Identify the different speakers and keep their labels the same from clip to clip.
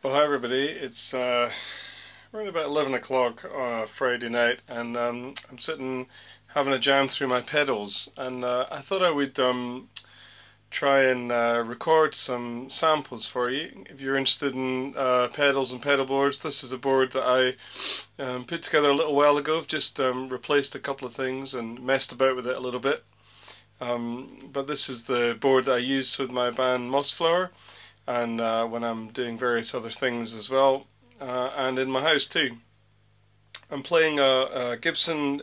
Speaker 1: Well, hi everybody. It's around about 11 o'clock on a Friday night, and I'm sitting having a jam through my pedals, and I thought I would try and record some samples for you. If you're interested in pedals and pedal boards, this is a board that I put together a little while ago. I've just replaced a couple of things and messed about with it a little bit. But this is the board that I use with my band Mossflower, and when I'm doing various other things as well, and in my house too. I'm playing a Gibson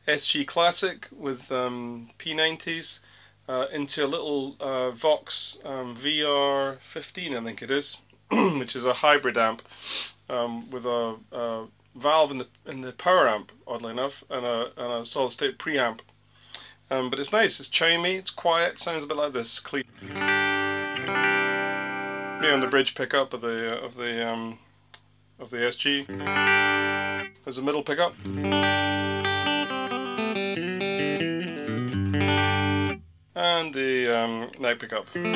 Speaker 1: SG Classic with P90s into a little Vox VR15, I think it is, which is a hybrid amp with a valve in the power amp, oddly enough, and a solid state preamp. But it's nice. It's chimey. It's quiet. Sounds a bit like this. Clean. On the bridge pickup of the SG. There's a middle pickup. And the neck pickup. Here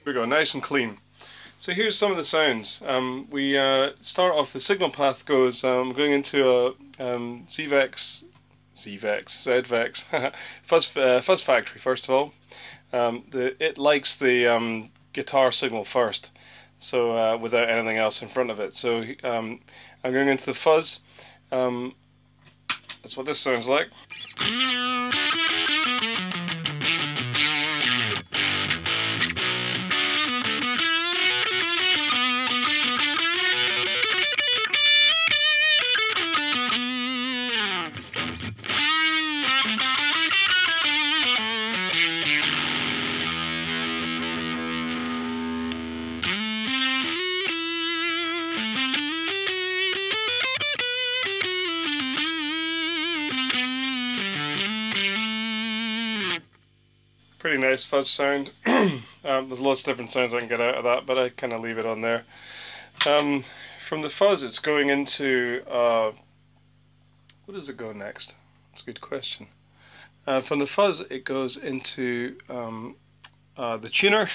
Speaker 1: we go, nice and clean. So here's some of the sounds. We start off, the signal path goes, going into a ZVEX, Fuzz Factory first of all. It likes the guitar signal first, so without anything else in front of it. So I'm going into the fuzz. That's what this sounds like. Pretty nice fuzz sound. There's lots of different sounds I can get out of that, but I kind of leave it on there. From the fuzz, it's going into what does it go next? That's a good question. From the fuzz, it goes into the tuner,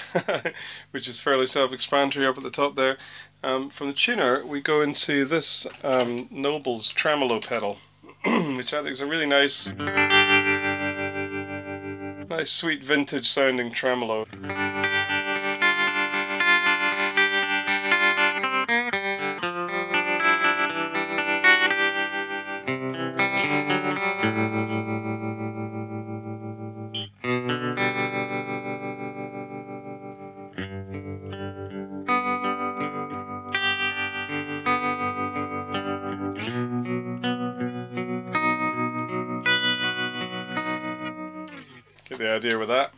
Speaker 1: which is fairly self-explanatory up at the top there. From the tuner, we go into this Nobels Tremolo pedal, which I think is a really nice sweet vintage sounding tremolo. Get the idea with that.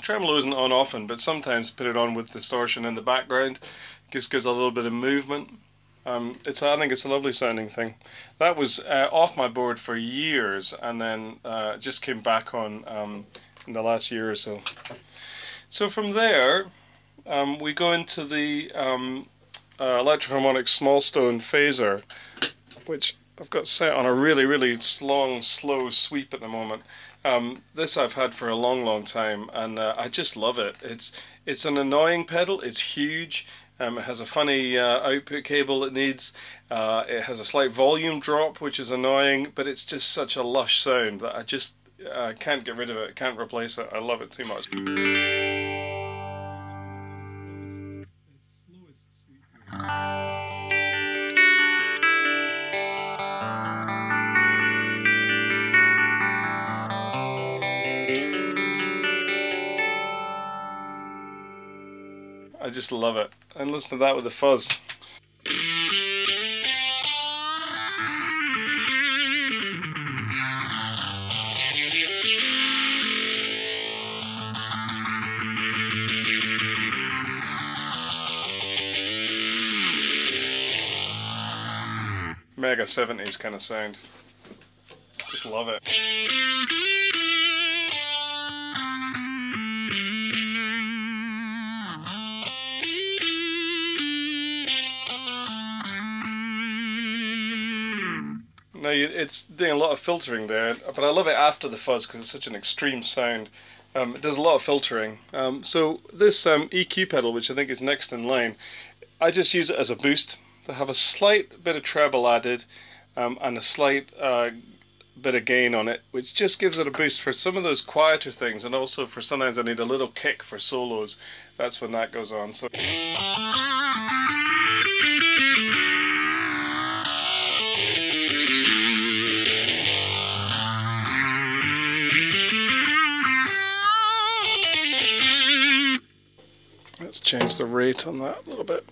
Speaker 1: Tremolo isn't on often, but sometimes put it on with distortion in the background. Just gives a little bit of movement. I think it's a lovely sounding thing. That was off my board for years, and then just came back on in the last year or so. So from there, we go into the Electro-Harmonix small stone phaser, which I've got set on a really long, slow sweep at the moment. This I've had for a long time, and I just love it. It's an annoying pedal. It's huge. It has a funny output cable it needs. It has a slight volume drop, which is annoying, but it's just such a lush sound that I just can't get rid of it. Can't replace it. I love it too much. I just love it. And listen to that with the fuzz. Mega 70s kind of sound. Just love it. Now it's doing a lot of filtering there, but I love it after the fuzz because it's such an extreme sound. It does a lot of filtering. So this EQ pedal, which I think is next in line, I just use it as a boost to have a slight bit of treble added and a slight bit of gain on it, which just gives it a boost for some of those quieter things, and also for sometimes I need a little kick for solos. That's when that goes on. So let's change the rate on that a little bit.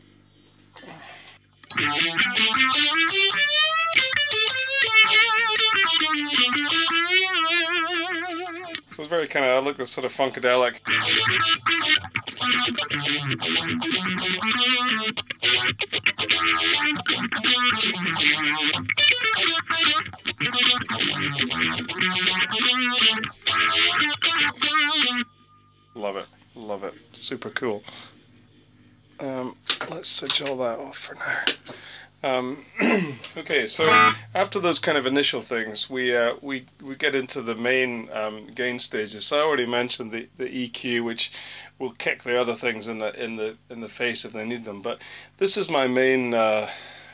Speaker 1: So it's very kind of, I look at sort of funkadelic. Love it, love it, super cool. Let's switch all that off for now. Okay, so after those kind of initial things, we get into the main gain stages. So I already mentioned the EQ, which will kick the other things in the face if they need them. But this is my main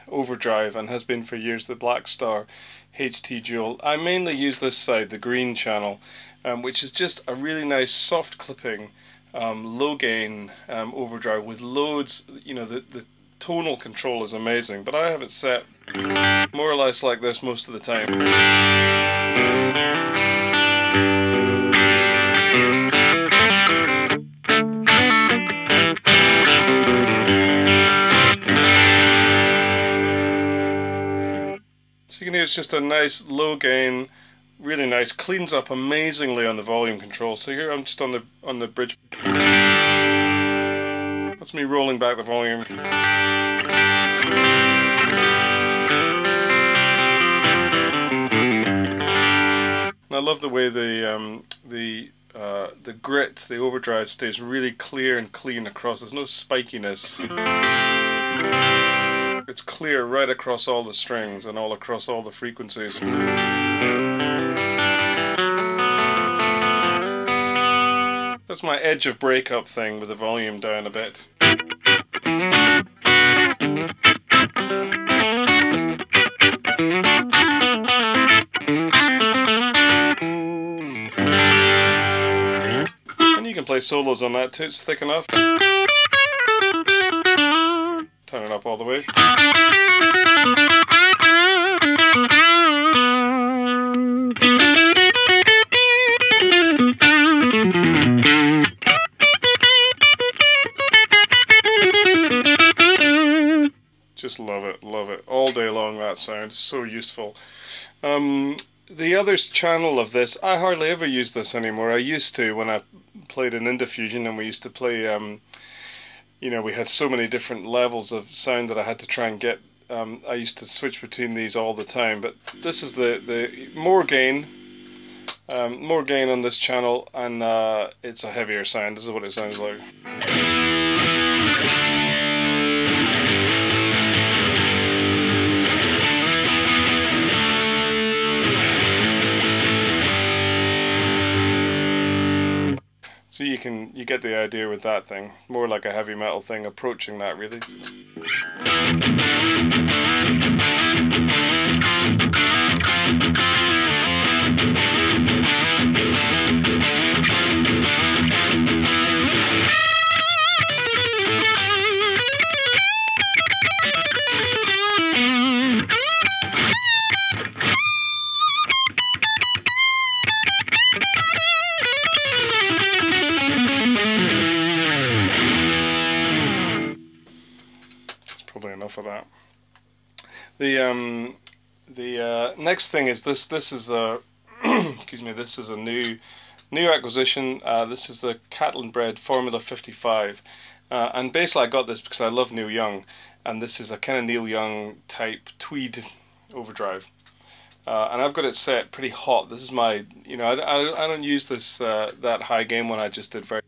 Speaker 1: overdrive, and has been for years, the Blackstar HT-Dual. I mainly use this side, the green channel, which is just a really nice soft clipping, low gain overdrive with loads. You know, the tonal control is amazing, but I have it set more or less like this most of the time. So you can hear it's just a nice low gain, really nice, cleans up amazingly on the volume control. So here I'm just on the bridge. That's me rolling back the volume. And I love the way the grit, the overdrive, stays really clear and clean across. There's no spikiness. It's clear right across all the strings and all across all the frequencies. That's my edge of breakup thing with the volume down a bit. And you can play solos on that too, it's thick enough. Turn it up all the way. Just love it, all day long. That sound is so useful. The other channel of this, I hardly ever use this anymore. I used to when I played in Indiffusion, and we used to play, you know, we had so many different levels of sound that I had to try and get. I used to switch between these all the time, but this is the more gain on this channel, and it's a heavier sound. This is what it sounds like. So you get the idea with that thing, more like a heavy metal thing, approaching that really. Enough of that. The next thing is this. This is a excuse me. This is a new acquisition. This is the Catalinbread Formula 55, and basically I got this because I love Neil Young, and this is a kind of Neil Young type tweed overdrive, and I've got it set pretty hot. This is my, you know, I don't use this that high gain one I just did very.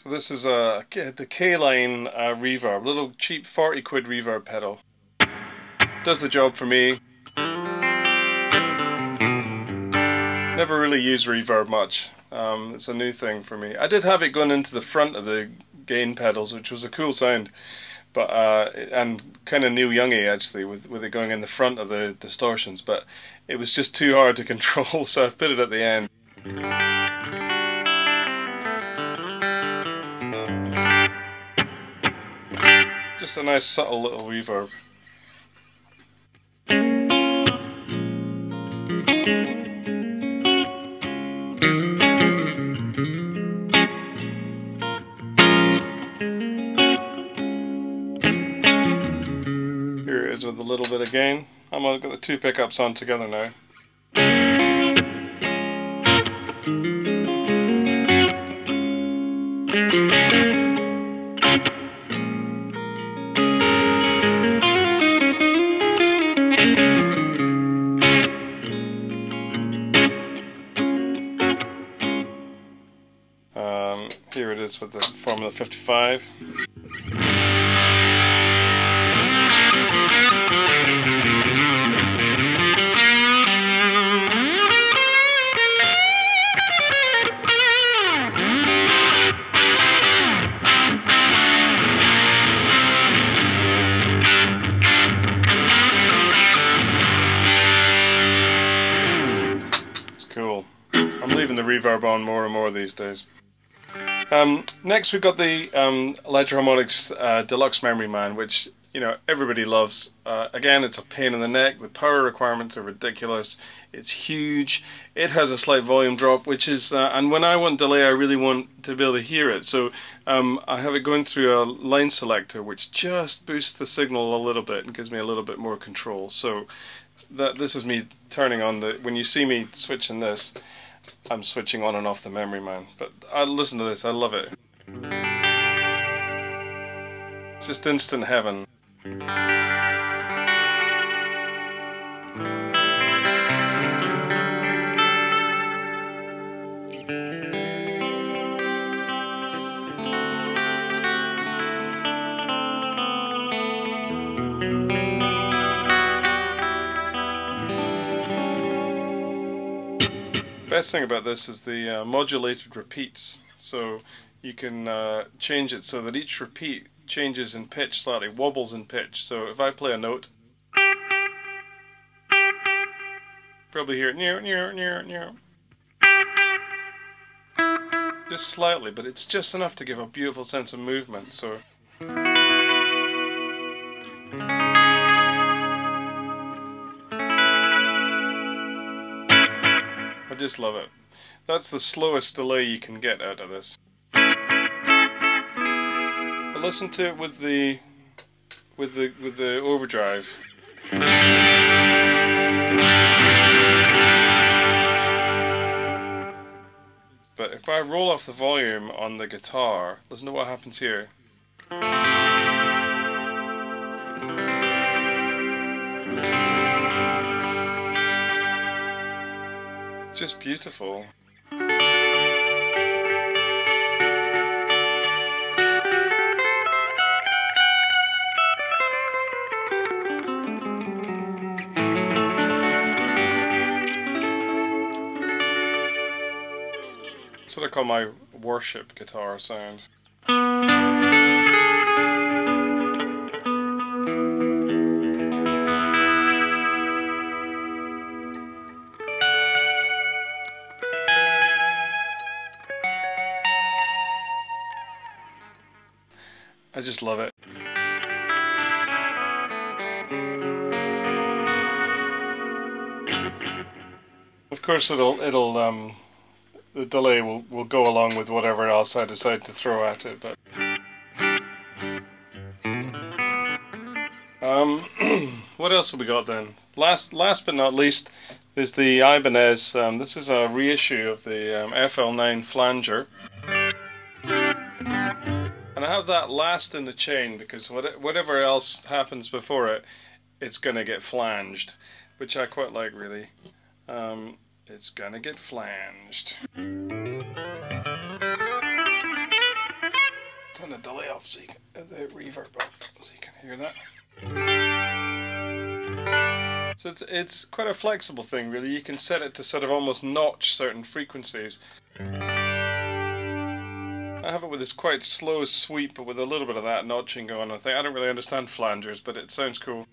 Speaker 1: So this is the Caline reverb, little cheap 40 quid reverb pedal. Does the job for me. Never really used reverb much. It's a new thing for me. I did have it going into the front of the gain pedals, which was a cool sound, but and kind of new youngy actually, with it going in the front of the distortions. But it was just too hard to control, so I've put it at the end. Just a nice subtle little reverb. Here it is with a little bit of gain. I'm going to get the two pickups on together now. Here it is with the Formula 55. It's cool. I'm leaving the reverb on more and more these days. Next we've got the Electro-Harmonix Deluxe Memory Man, which everybody loves. Again, it's a pain in the neck. The power requirements are ridiculous. It's huge. It has a slight volume drop, which is and when I want delay, I really want to be able to hear it. So I have it going through a line selector, which just boosts the signal a little bit and gives me a little bit more control. So this is me turning on the. When you see me switching this, I'm switching on and off the Memory Man, but I listen to this, I love it. It's just instant heaven. Best thing about this is the modulated repeats, so you can change it so that each repeat changes in pitch slightly, wobbles in pitch. So if I play a note, probably hear it just slightly, but it's just enough to give a beautiful sense of movement. So I just love it. That's the slowest delay you can get out of this. But listen to it with the overdrive. But if I roll off the volume on the guitar, listen to what happens here. Just beautiful. That's what I call my worship guitar sound. I just love it. Of course, the delay will go along with whatever else I decide to throw at it. But what else have we got then? Last but not least is the Ibanez. This is a reissue of the FL9 flanger. And I have that last in the chain because whatever else happens before it, it's gonna get flanged, which I quite like really. It's gonna get flanged. so you can, the reverb off, so you can hear that. So it's quite a flexible thing, really. You can set it to sort of almost notch certain frequencies. I have it with this quite slow sweep, but with a little bit of that notching going on. I don't really understand flangers, but it sounds cool.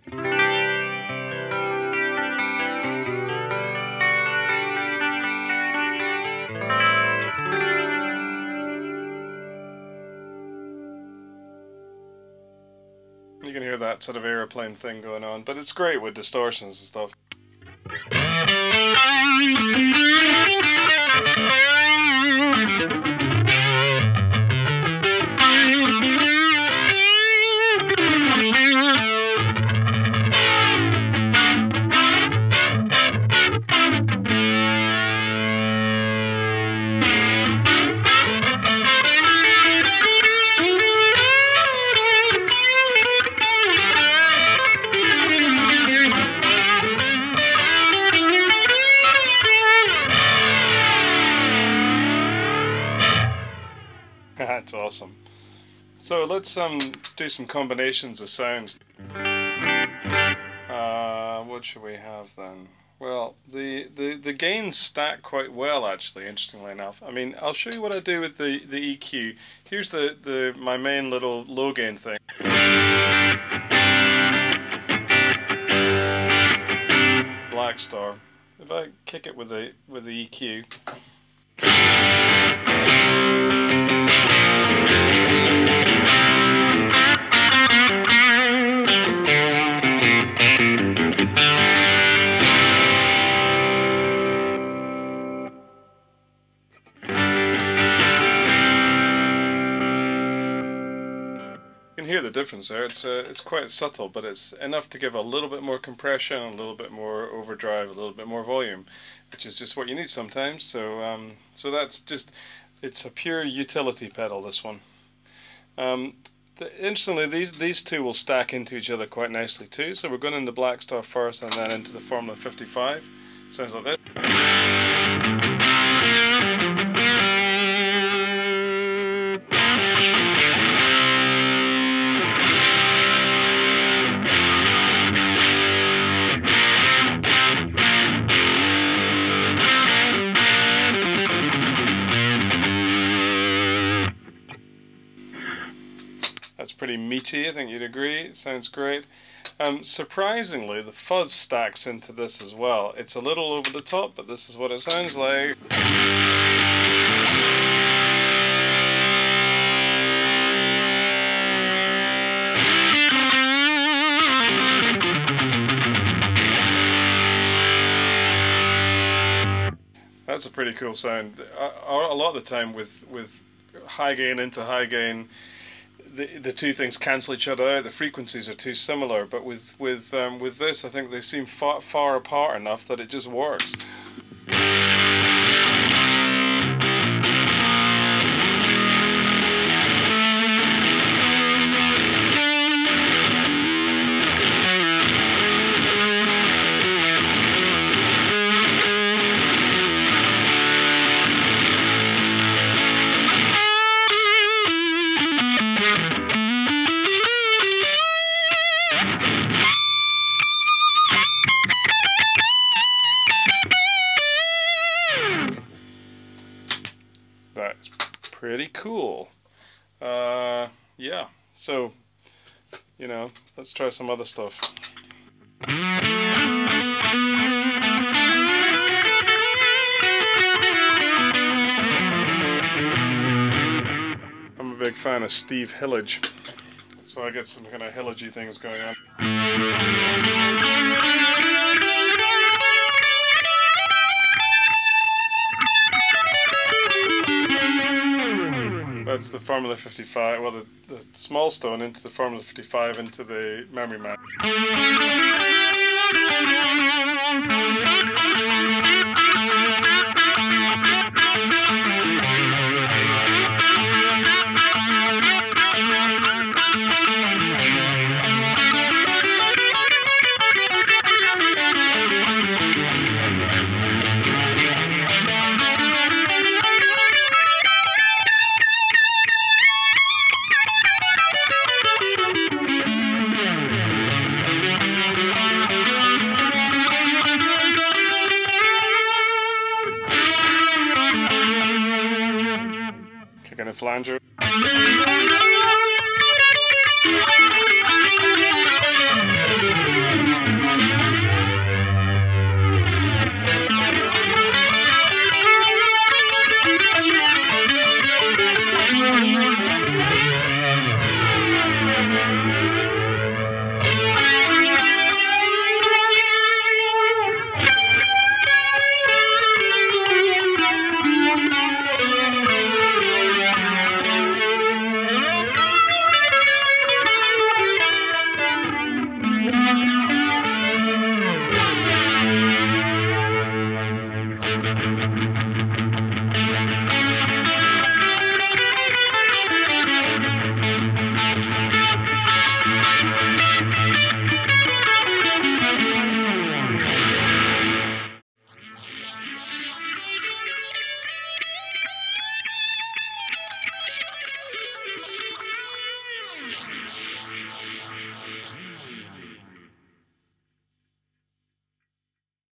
Speaker 1: You can hear that sort of aeroplane thing going on, but it's great with distortions and stuff. That's awesome. So let's do some combinations of sounds. What should we have then? Well, the gains stack quite well, actually, interestingly enough. I mean, I'll show you what I do with the EQ. Here's my main little low gain thing. Blackstar. If I kick it with the EQ. Hear the difference there. It's quite subtle, but it's enough to give a little bit more compression, a little bit more overdrive, a little bit more volume, which is just what you need sometimes. So so that's just, it's a pure utility pedal, this one. Interestingly, these two will stack into each other quite nicely too. So we're going into Blackstar first and then into the Formula 55. Sounds like this. That's pretty meaty, I think you'd agree. It sounds great. Surprisingly, the fuzz stacks into this as well. It's a little over the top, but this is what it sounds like. That's a pretty cool sound. A lot of the time with high gain into high gain, the two things cancel each other out. The frequencies are too similar, but with this, I think they seem far apart enough that it just works. That's pretty cool. Yeah, so, you know, let's try some other stuff. I'm a big fan of Steve Hillage, so I get some kind of Hillage-y things going on. That's the Formula 55, well the small stone into the Formula 55 into the memory man. flanger.